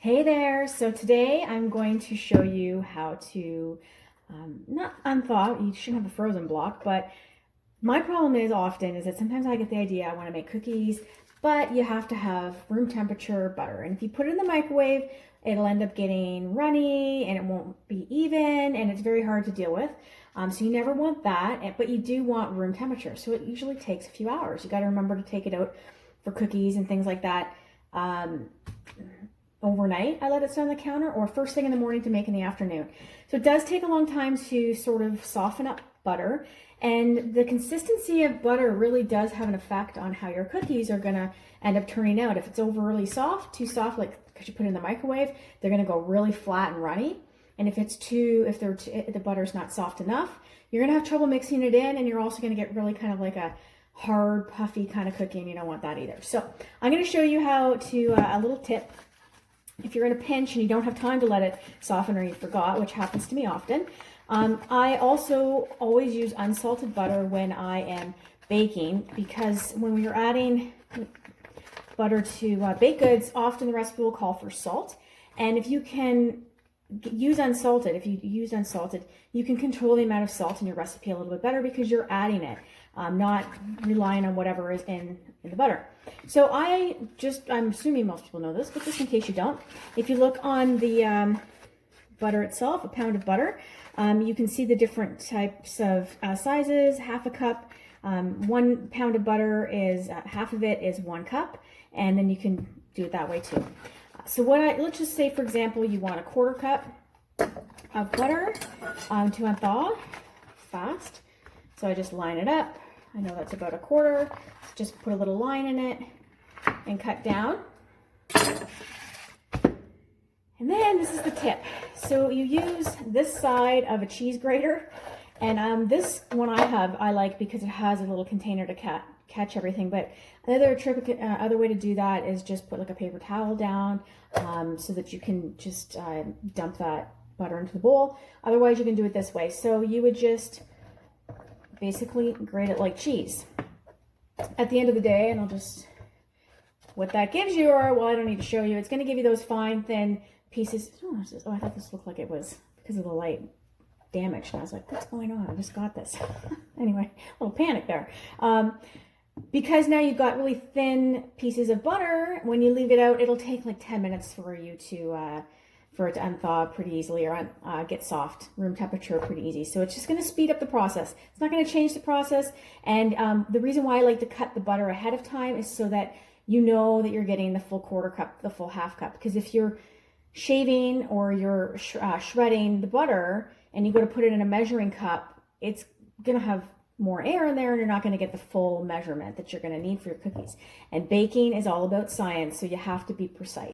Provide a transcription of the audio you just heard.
Hey there! So today I'm going to show you how to, not unthaw, you shouldn't have a frozen block, but my problem is that sometimes I get the idea I want to make cookies, but you have to have room temperature butter. And if you put it in the microwave, it'll end up getting runny and it won't be even and it's very hard to deal with. So you never want that, but you do want room temperature. So it usually takes a few hours. You got to remember to take it out for cookies and things like that. Overnight, I let it sit on the counter, or first thing in the morning to make in the afternoon. So it does take a long time to sort of soften up butter, and the consistency of butter really does have an effect on how your cookies are going to end up turning out. If it's overly soft, too soft, like because you put it in the microwave, they're going to go really flat and runny. And if the butter's not soft enough, you're going to have trouble mixing it in, and you're also going to get really kind of like a hard, puffy kind of cookie, and you don't want that either. So I'm going to show you how to, a little tip. If you're in a pinch and you don't have time to let it soften or you forgot, which happens to me often. I also always use unsalted butter when I am baking, because when we are adding butter to baked goods, often the recipe will call for salt. And if you can use unsalted, you can control the amount of salt in your recipe a little bit better because you're adding it, not relying on whatever is in the butter. So I'm assuming most people know this, but just in case you don't, if you look on the butter itself, a pound of butter, you can see the different types of sizes. Half a cup, 1 pound of butter is, half of it is 1 cup, and then you can do it that way too. So let's just say, for example, you want a 1/4 cup of butter to unthaw fast. So I just line it up. I know that's about 1/4. Just put a little line in it and cut down. And then this is the tip. So you use this side of a cheese grater, and this one I like because it has a little container to catch everything. But another trick, other way to do that is just put like a paper towel down, so that you can just dump that butter into the bowl. Otherwise, you can do it this way. So you would just basically grate it like cheese. At the end of the day, and what that gives you, or well, I don't need to show you, it's going to give you those fine, thin pieces. Oh, I thought this looked like it was because of the light damaged. And I was like, what's going on? I just got this. Anyway, a little panic there. Because now you've got really thin pieces of butter, when you leave it out, it'll take like 10 minutes for you to, for it to unthaw pretty easily, or get soft, room temperature pretty easy. So it's just going to speed up the process. It's not going to change the process. And the reason why I like to cut the butter ahead of time is so that you know that you're getting the full 1/4 cup, the full 1/2 cup. Because if you're shaving or you're shredding the butter and you go to put it in a measuring cup, it's going to have more air in there, and you're not going to get the full measurement that you're going to need for your cookies. And baking is all about science, so you have to be precise.